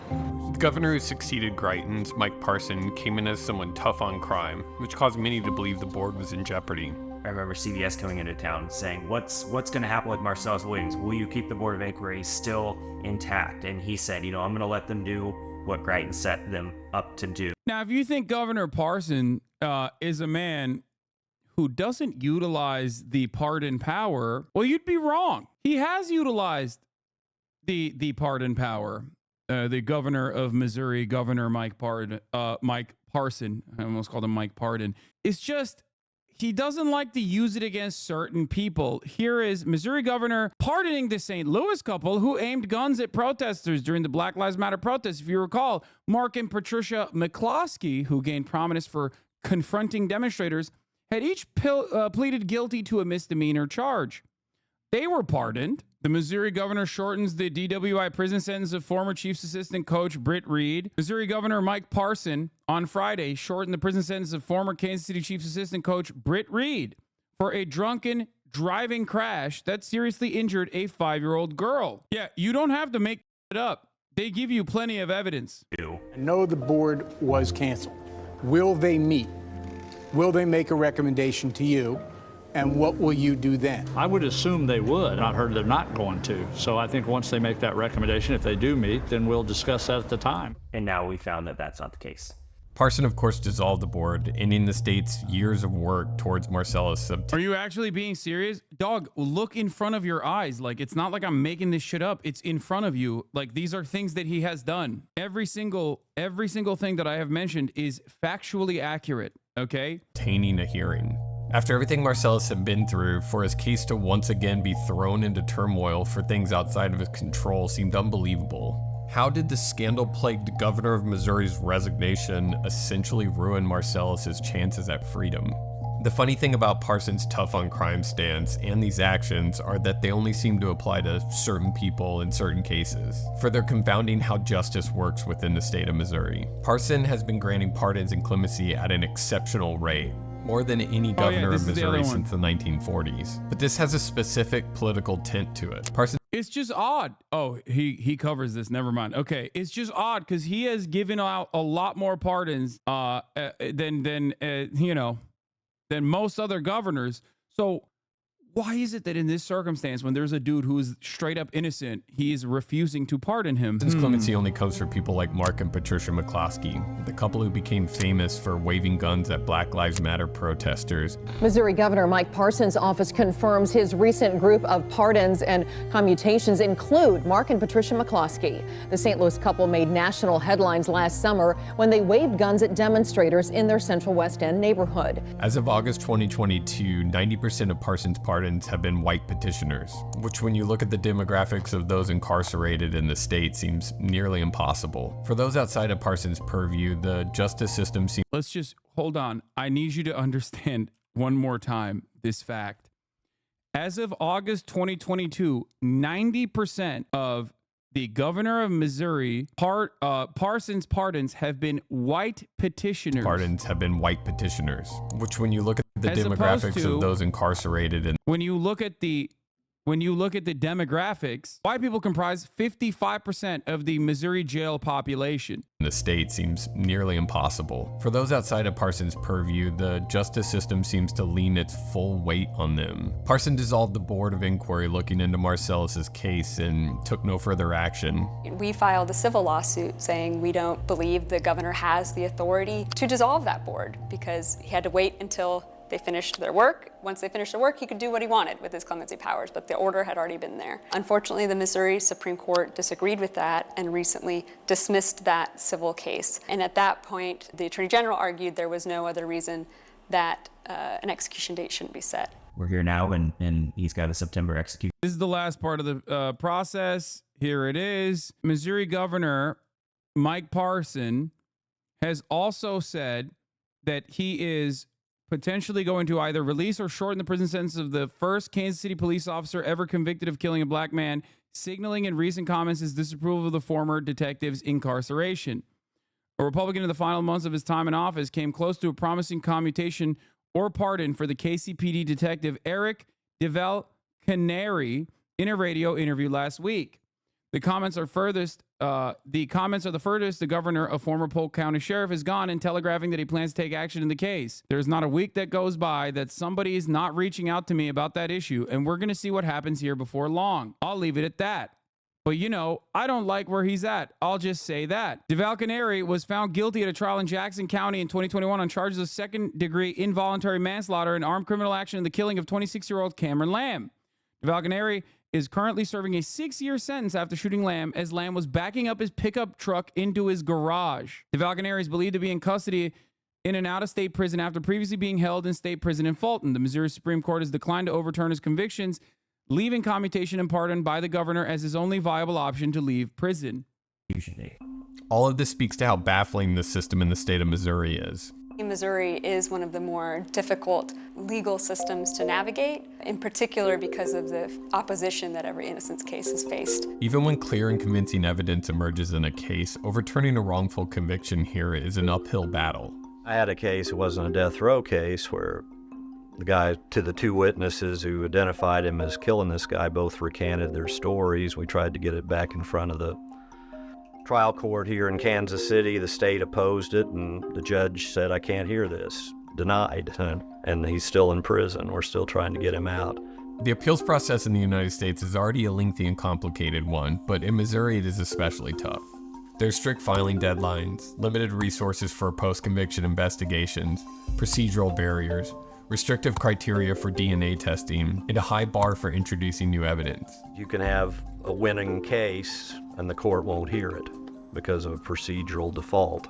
The governor who succeeded Greitens, Mike Parson, came in as someone tough on crime, which caused many to believe the board was in jeopardy. I remember CBS coming into town saying, what's going to happen with Marcellus Williams? Will you keep the Board of Inquiry still intact? And he said, I'm going to let them do what Greitens set them up to do. Now, if you think Governor Parson is a man who doesn't utilize the pardon power, well, you'd be wrong. He has utilized the pardon power. The governor of Missouri, Governor Mike Parson, I almost called him Mike Pardon. It's just, he doesn't like to use it against certain people. Here is Missouri governor pardoning the St. Louis couple who aimed guns at protesters during the Black Lives Matter protests. If you recall, Mark and Patricia McCloskey, who gained prominence for confronting demonstrators, had each pleaded guilty to a misdemeanor charge. They were pardoned. The Missouri governor shortens the DWI prison sentence of former Chiefs assistant coach Britt Reed. Missouri Governor Mike Parson on Friday shortened the prison sentence of former Kansas City Chiefs assistant coach Britt Reed for a drunken driving crash that seriously injured a 5-year-old girl. Yeah, you don't have to make it up. They give you plenty of evidence. I know the board was canceled. Will they meet? Will they make a recommendation to you? And what will you do then? I would assume they would. I've heard they're not going to. So I think once they make that recommendation, if they do meet, then we'll discuss that at the time. And now we found that that's not the case. Parson, of course, dissolved the board, ending the state's years of work towards Marcellus. Are you actually being serious? Dog, look in front of your eyes. Like, it's not like I'm making this shit up. It's in front of you. Like, these are things that he has done. Every single thing that I have mentioned is factually accurate, okay? Obtaining a hearing. After everything Marcellus had been through, for his case to once again be thrown into turmoil for things outside of his control seemed unbelievable. How did the scandal-plagued governor of Missouri's resignation essentially ruin Marcellus's chances at freedom? The funny thing about Parson's tough on crime stance and these actions are that they only seem to apply to certain people in certain cases, further confounding how justice works within the state of Missouri. Parson has been granting pardons and clemency at an exceptional rate, more than any governor of Missouri since the 1940s. But this has a specific political tint to it. Parson. It's just odd. Oh, he covers this. Never mind. Okay, it's just odd because he has given out a lot more pardons than most other governors. So why is it that in this circumstance, when there's a dude who is straight up innocent, he is refusing to pardon him? This clemency only comes for people like Mark and Patricia McCloskey, the couple who became famous for waving guns at Black Lives Matter protesters. Missouri Governor Mike Parson's office confirms his recent group of pardons and commutations include Mark and Patricia McCloskey. The St. Louis couple made national headlines last summer when they waved guns at demonstrators in their Central West End neighborhood. As of August 2022, 90% of Parson's pardons have been white petitioners, which when you look at the demographics of those incarcerated in the state seems nearly impossible. For those outside of Parson's purview, the justice system seems... Let's just hold on. I need you to understand one more time this fact. As of August 2022, 90% of the governor of Missouri, Parson's pardons have been white petitioners. Pardons have been white petitioners, which when you look at the demographics of those incarcerated and when you look at the demographics, white people comprise 55% of the Missouri jail population. The state seems nearly impossible. For those outside of Parson's purview, the justice system seems to lean its full weight on them. Parson dissolved the board of inquiry looking into Marcellus's case and took no further action. We filed a civil lawsuit saying we don't believe the governor has the authority to dissolve that board because he had to wait until they finished their work. Once they finished their work, he could do what he wanted with his clemency powers, but the order had already been there. Unfortunately, the Missouri Supreme Court disagreed with that and recently dismissed that civil case. And at that point, the Attorney General argued there was no other reason that an execution date shouldn't be set. We're here now, and he's got a September execution. This is the last part of the process. Here it is. Missouri Governor Mike Parson has also said that he is potentially going to either release or shorten the prison sentence of the first Kansas City police officer ever convicted of killing a black man, signaling in recent comments his disapproval of the former detective's incarceration. A Republican in the final months of his time in office came close to a promising commutation or pardon for the KCPD detective Eric DeVal Canary in a radio interview last week. The comments are the furthest the governor, a former Polk County sheriff, has gone in telegraphing that he plans to take action in the case. There's not a week that goes by that somebody is not reaching out to me about that issue, and we're going to see what happens here before long. I'll leave it at that. But you know, I don't like where he's at. I'll just say that. DeValcaneri was found guilty at a trial in Jackson County in 2021 on charges of second-degree involuntary manslaughter and armed criminal action in the killing of 26-year-old Cameron Lamb. DeValcaneri is currently serving a 6-year sentence after shooting Lamb as Lamb was backing up his pickup truck into his garage. DeValcaneri is believed to be in custody in an out-of-state prison after previously being held in state prison in Fulton. The Missouri Supreme Court has declined to overturn his convictions, leaving commutation and pardon by the governor as his only viable option to leave prison. All of this speaks to how baffling the system in the state of Missouri is. Missouri is one of the more difficult legal systems to navigate, in particular because of the opposition that every innocence case has faced. Even when clear and convincing evidence emerges in a case, overturning a wrongful conviction here is an uphill battle. I had a case, it wasn't a death row case, where the two witnesses who identified him as killing this guy both recanted their stories. We tried to get it back in front of the trial court here in Kansas City. The state opposed it, and the judge said, I can't hear this. Denied. And he's still in prison. We're still trying to get him out. The appeals process in the United States is already a lengthy and complicated one, but in Missouri it is especially tough. There's strict filing deadlines, limited resources for post-conviction investigations, procedural barriers, restrictive criteria for DNA testing, and a high bar for introducing new evidence. You can have a winning case and the court won't hear it because of a procedural default.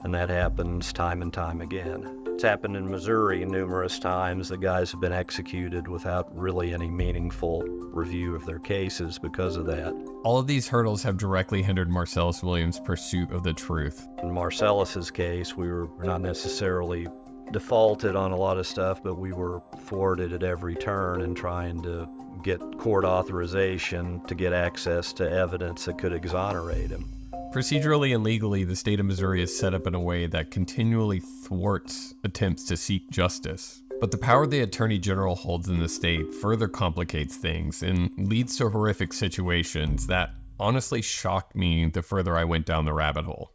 And that happens time and time again. It's happened in Missouri numerous times. The guys have been executed without really any meaningful review of their cases because of that. All of these hurdles have directly hindered Marcellus Williams' pursuit of the truth. In Marcellus's case, we were not necessarily defaulted on a lot of stuff, but we were thwarted at every turn in trying to get court authorization to get access to evidence that could exonerate him. Procedurally and legally, the state of Missouri is set up in a way that continually thwarts attempts to seek justice. But the power the Attorney General holds in the state further complicates things and leads to horrific situations that honestly shocked me the further I went down the rabbit hole.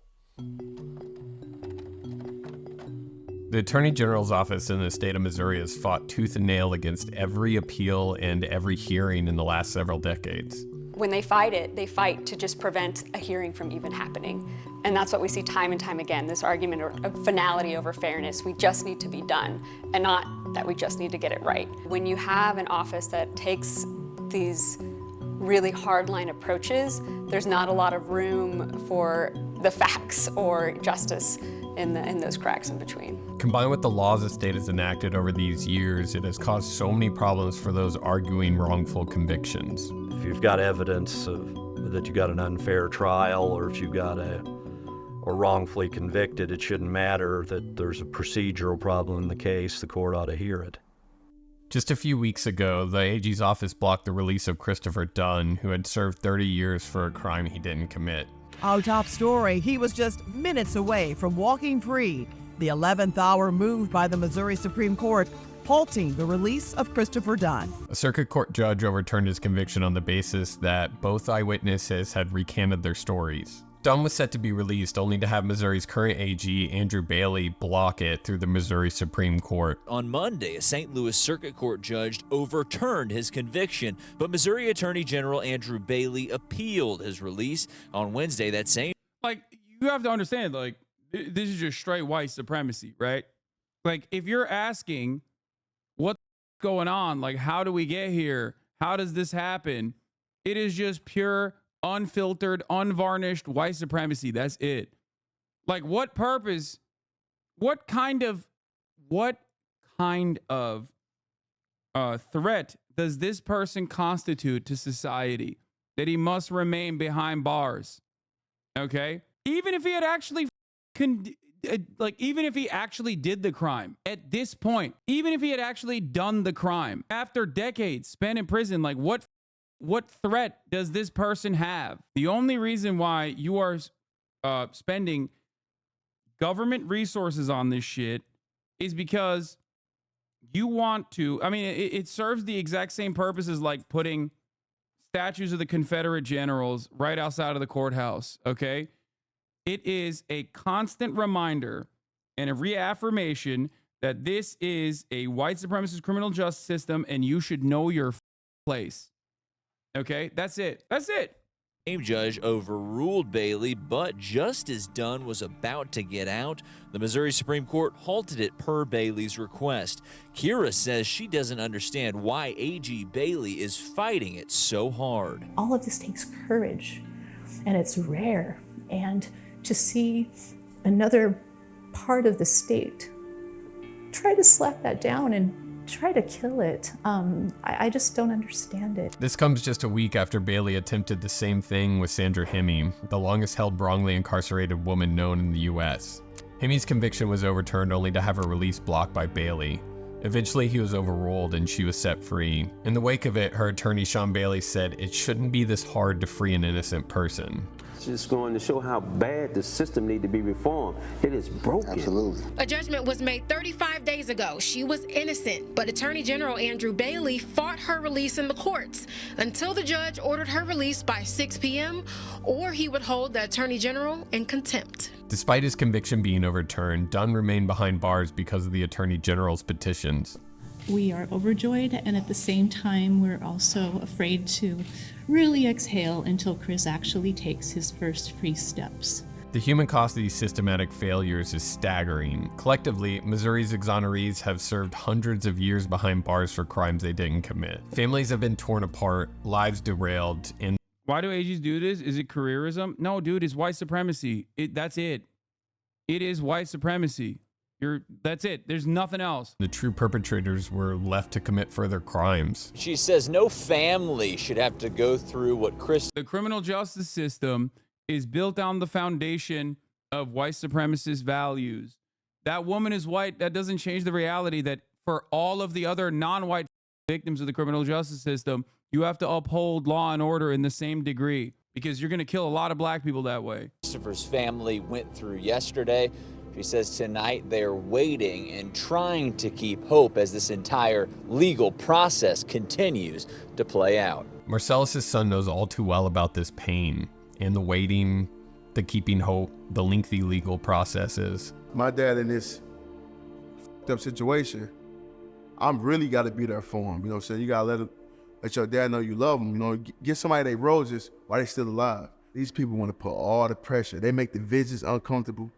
The Attorney General's office in the state of Missouri has fought tooth and nail against every appeal and every hearing in the last several decades. When they fight to just prevent a hearing from even happening. And that's what we see time and time again, this argument of finality over fairness. We just need to be done, and not that we just need to get it right. When you have an office that takes these really hardline approaches, there's not a lot of room for the facts or justice in those cracks in between. Combined with the laws the state has enacted over these years, it has caused so many problems for those arguing wrongful convictions. If you've got evidence that you got an unfair trial, or if you got or wrongfully convicted, it shouldn't matter that there's a procedural problem in the case. The court ought to hear it. Just a few weeks ago, the AG's office blocked the release of Christopher Dunn, who had served 30 years for a crime he didn't commit. Our top story, he was just minutes away from walking free. The 11th hour move by the Missouri Supreme Court, halting the release of Christopher Dunn. A circuit court judge overturned his conviction on the basis that both eyewitnesses had recanted their stories. Dunn was set to be released, only to have Missouri's current AG, Andrew Bailey, block it through the Missouri Supreme Court. On Monday, a St. Louis Circuit Court judge overturned his conviction, but Missouri Attorney General Andrew Bailey appealed his release. On Wednesday, that same... You have to understand, this is just straight white supremacy, right? If you're asking what's going on, how do we get here? How does this happen? It is just pure, unfiltered, unvarnished white supremacy. That's it. What purpose, what kind of threat does this person constitute to society that he must remain behind bars? Okay? Even if he had actually even if he actually did the crime at this point, even if he had actually done the crime after decades spent in prison, what threat does this person have? The only reason why you are spending government resources on this shit is because you want to. I mean, it serves the exact same purpose as putting statues of the Confederate generals right outside of the courthouse, okay? It is a constant reminder and a reaffirmation that this is a white supremacist criminal justice system and you should know your place. Okay? That's it. That's it. The judge overruled Bailey, but just as Dunn was about to get out, the Missouri Supreme Court halted it per Bailey's request. Kira says she doesn't understand why AG Bailey is fighting it so hard. All of this takes courage, and it's rare. And to see another part of the state try to slap that down and try to kill it, I just don't understand it. This comes just a week after Bailey attempted the same thing with Sandra Hemme, the longest held wrongly incarcerated woman known in the U.S. Hemme's conviction was overturned only to have her release blocked by Bailey. Eventually he was overruled and she was set free. In the wake of it, her attorney Sean Bailey said it shouldn't be this hard to free an innocent person. Just going to show how bad the system need to be reformed. It is broken. Absolutely. A judgment was made 35 days ago. She was innocent, but Attorney General Andrew Bailey fought her release in the courts until the judge ordered her release by 6 p.m. or he would hold the Attorney General in contempt. Despite his conviction being overturned, Dunn remained behind bars because of the Attorney General's petitions. We are overjoyed, and at the same time, we're also afraid to really exhale until Chris actually takes his first free steps. The human cost of these systematic failures is staggering. Collectively, Missouri's exonerees have served hundreds of years behind bars for crimes they didn't commit. Families have been torn apart, lives derailed, and why do AGs do this? Is it careerism? No, dude, it's white supremacy. That's it. It is white supremacy. That's it. There's nothing else. The true perpetrators were left to commit further crimes. She says no family should have to go through what Chris... The criminal justice system is built on the foundation of white supremacist values. That woman is white. That doesn't change the reality that for all of the other non-white victims of the criminal justice system, you have to uphold law and order in the same degree because you're going to kill a lot of black people that way. Christopher's family went through yesterday. She says tonight they're waiting and trying to keep hope as this entire legal process continues to play out. Marcellus' son knows all too well about this pain and the waiting, the keeping hope, the lengthy legal processes. My dad in this up situation, I'm really got to be there for him. You know what I'm saying? You got to let your dad know you love him. You know, get somebody their roses while they still alive. These people want to put all the pressure. They make the visits uncomfortable.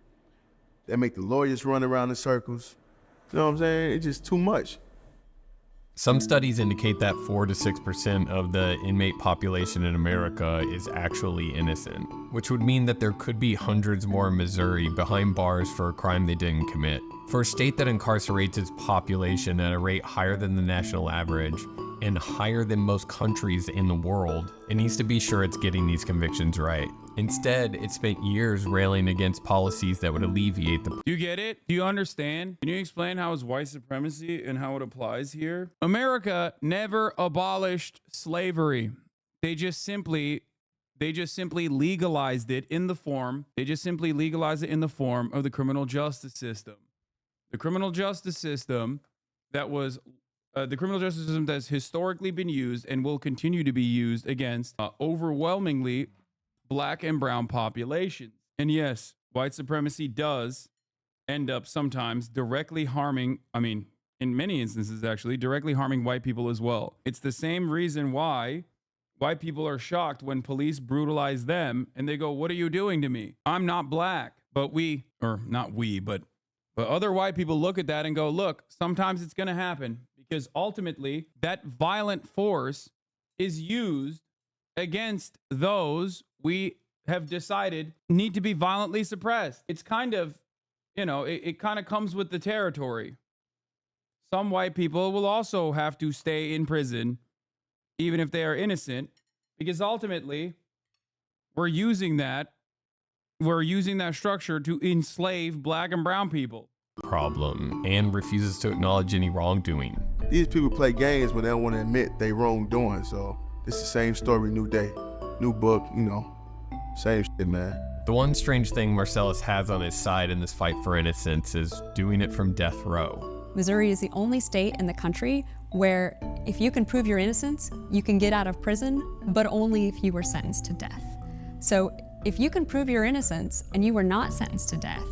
They make the lawyers run around in circles. You know what I'm saying? It's just too much. Some studies indicate that 4 to 6% of the inmate population in America is actually innocent, which would mean that there could be hundreds more in Missouri behind bars for a crime they didn't commit. For a state that incarcerates its population at a rate higher than the national average and higher than most countries in the world, it needs to be sure it's getting these convictions right. Instead, it spent years railing against policies that would alleviate the... Do you get it? Do you understand? Can you explain how it's white supremacy and how it applies here? America never abolished slavery. They just simply legalized it in the form. They just simply legalized it in the form of the criminal justice system. The criminal justice system that was the criminal justice system that's historically been used and will continue to be used against overwhelmingly black and brown populations. And yes, white supremacy does end up sometimes directly harming, in many instances actually, directly harming white people as well. It's the same reason why white people are shocked when police brutalize them and they go, "What are you doing to me? I'm not black." But but other white people look at that and go, "Look, sometimes it's going to happen." Because ultimately, that violent force is used against those we have decided need to be violently suppressed. It's kind of, it kind of comes with the territory. Some white people will also have to stay in prison, even if they are innocent, because ultimately, we're using that structure to enslave black and brown people. Problem and refuses to acknowledge any wrongdoing. These people play games when they don't want to admit they wrongdoing. So it's the same story, new day, new book, same shit, man. The one strange thing Marcellus has on his side in this fight for innocence is doing it from death row. Missouri is the only state in the country where if you can prove your innocence, you can get out of prison, but only if you were sentenced to death. So if you can prove your innocence and you were not sentenced to death,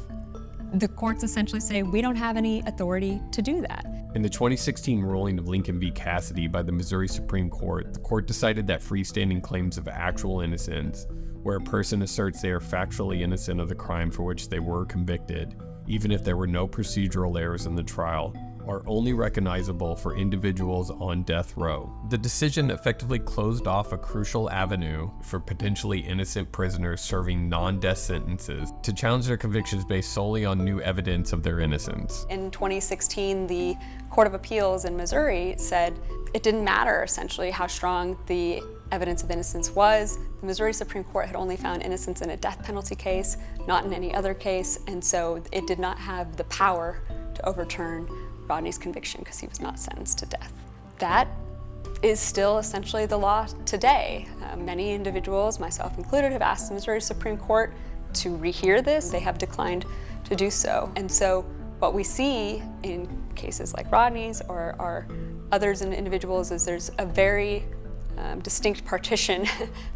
the courts essentially say we don't have any authority to do that. In the 2016 ruling of Lincoln v. Cassidy by the Missouri Supreme Court, the court decided that freestanding claims of actual innocence, where a person asserts they are factually innocent of the crime for which they were convicted, even if there were no procedural errors in the trial, are only recognizable for individuals on death row. The decision effectively closed off a crucial avenue for potentially innocent prisoners serving non-death sentences to challenge their convictions based solely on new evidence of their innocence. In 2016, the Court of Appeals in Missouri said it didn't matter essentially how strong the evidence of innocence was. The Missouri Supreme Court had only found innocence in a death penalty case, not in any other case, and so it did not have the power to overturn Rodney's conviction because he was not sentenced to death. That is still essentially the law today. Many individuals, myself included, have asked the Missouri Supreme Court to rehear this. They have declined to do so. And so what we see in cases like Rodney's or others in individuals is there's a very distinct partition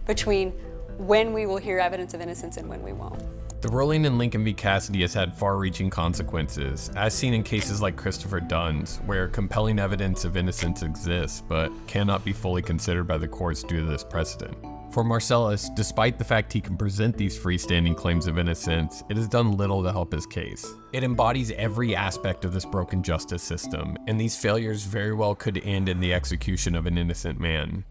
between when we will hear evidence of innocence and when we won't. The ruling in Lincoln v. Cassidy has had far-reaching consequences, as seen in cases like Christopher Dunn's, where compelling evidence of innocence exists but cannot be fully considered by the courts due to this precedent. For Marcellus, despite the fact he can present these freestanding claims of innocence, it has done little to help his case. It embodies every aspect of this broken justice system, and these failures very well could end in the execution of an innocent man.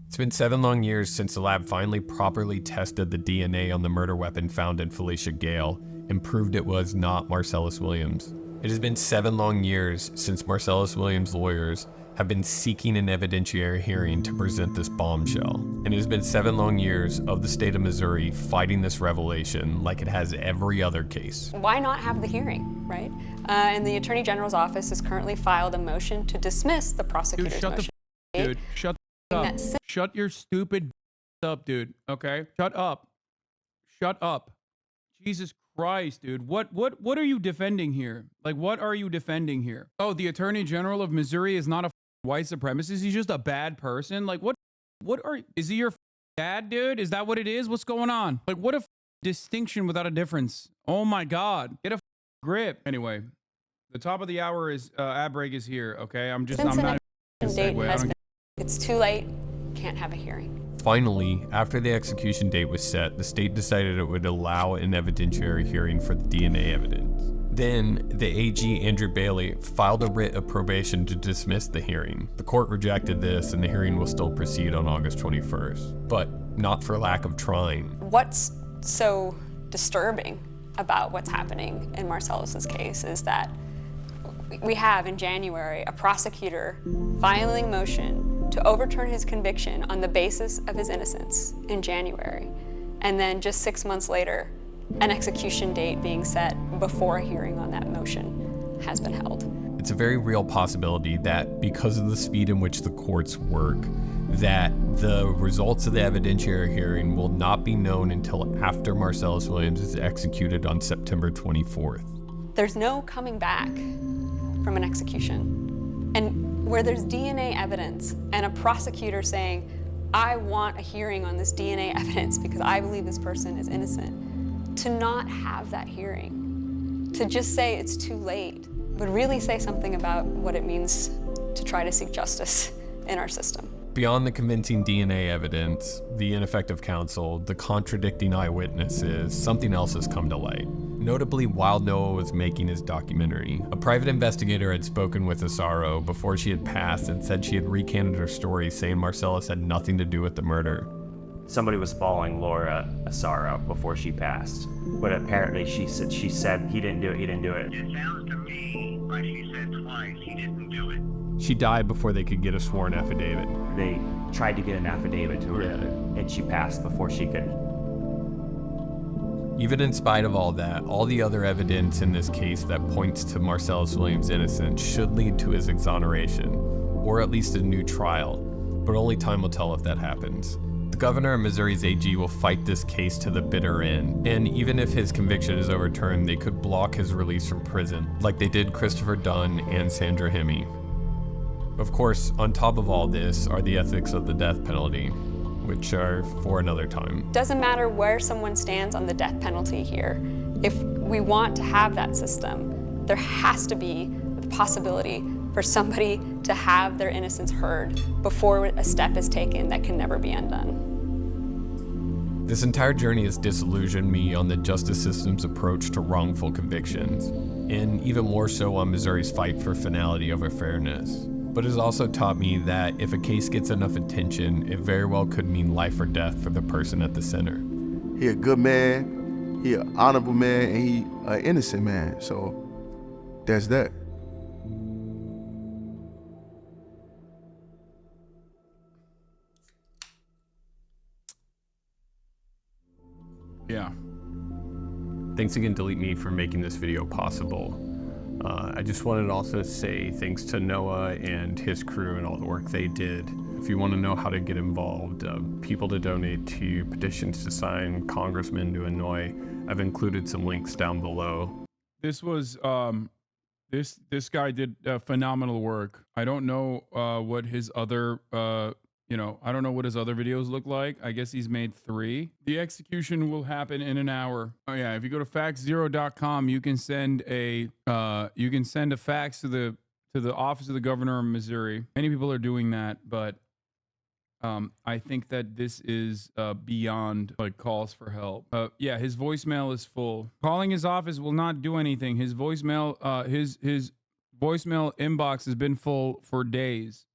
It's been 7 long years since the lab finally properly tested the DNA on the murder weapon found in Felicia Gale and proved it was not Marcellus Williams. It has been 7 long years since Marcellus Williams' lawyers have been seeking an evidentiary hearing to present this bombshell. And it has been 7 long years of the state of Missouri fighting this revelation like it has every other case. Why not have the hearing, right? And the Attorney General's office has currently filed a motion to dismiss the prosecutor's motion. Dude, shut up. Shut your stupid up, dude. Okay? Shut up. Shut up. Jesus Christ, dude. What are you defending here? Like, what are you defending here? Oh, the Attorney General of Missouri is not a white supremacist. He's just a bad person. Like, is he your dad, dude? Is that what it is? What's going on? Like, what a distinction without a difference. Oh my God. Get a grip. Anyway, the top of the hour is, ad break is here. Okay? I'm not. It's too late. Can't have a hearing. Finally, after the execution date was set, the state decided it would allow an evidentiary hearing for the DNA evidence. Then, the AG, Andrew Bailey, filed a writ of probation to dismiss the hearing. The court rejected this, and the hearing will still proceed on August 21st, but not for lack of trying. What's so disturbing about what's happening in Marcellus's case is that we have in January a prosecutor filing a motion to overturn his conviction on the basis of his innocence in January. And then just 6 months later, an execution date being set before a hearing on that motion has been held. It's a very real possibility that because of the speed in which the courts work, that the results of the evidentiary hearing will not be known until after Marcellus Williams is executed on September 24th. There's no coming back from an execution. And where there's DNA evidence and a prosecutor saying, I want a hearing on this DNA evidence because I believe this person is innocent, to not have that hearing, to just say it's too late, would really say something about what it means to try to seek justice in our system. Beyond the convincing DNA evidence, the ineffective counsel, the contradicting eyewitnesses, something else has come to light. Notably, while Noah was making his documentary, a private investigator had spoken with Asaro before she had passed and said she had recanted her story, saying Marcellus had nothing to do with the murder. Somebody was following Laura Asaro before she passed, but apparently she said he didn't do it. It sounds to me like she said twice he didn't do it. She died before they could get a sworn affidavit. They tried to get an affidavit to her, and she passed before she could. Even in spite of all that, all the other evidence in this case that points to Marcellus Williams' innocence should lead to his exoneration, or at least a new trial, but only time will tell if that happens. The governor of Missouri's AG will fight this case to the bitter end, and even if his conviction is overturned, they could block his release from prison, like they did Christopher Dunn and Sandra Hemme. Of course, on top of all this are the ethics of the death penalty, which are for another time. Doesn't matter where someone stands on the death penalty here. If we want to have that system, there has to be the possibility for somebody to have their innocence heard before a step is taken that can never be undone. This entire journey has disillusioned me on the justice system's approach to wrongful convictions, and even more so on Missouri's fight for finality over fairness. But it has also taught me that if a case gets enough attention, it very well could mean life or death for the person at the center. He a good man, he an honorable man, and he an innocent man. So that's that. Yeah. Thanks again, Delete Me, for making this video possible. I just wanted to also say thanks to Noah and his crew and all the work they did. If you want to know how to get involved, people to donate to, petitions to sign, congressmen to annoy, I've included some links down below. This was this guy did phenomenal work. I don't know what his other I don't know what his other videos look like. I guess he's made 3. The execution will happen in an hour. Oh yeah, if you go to factzero.com, you can send a fax to the office of the governor of Missouri. Many people are doing that, but I think that this is beyond like calls for help. Yeah, his voicemail is full. Calling his office will not do anything. His voicemail his voicemail inbox has been full for days.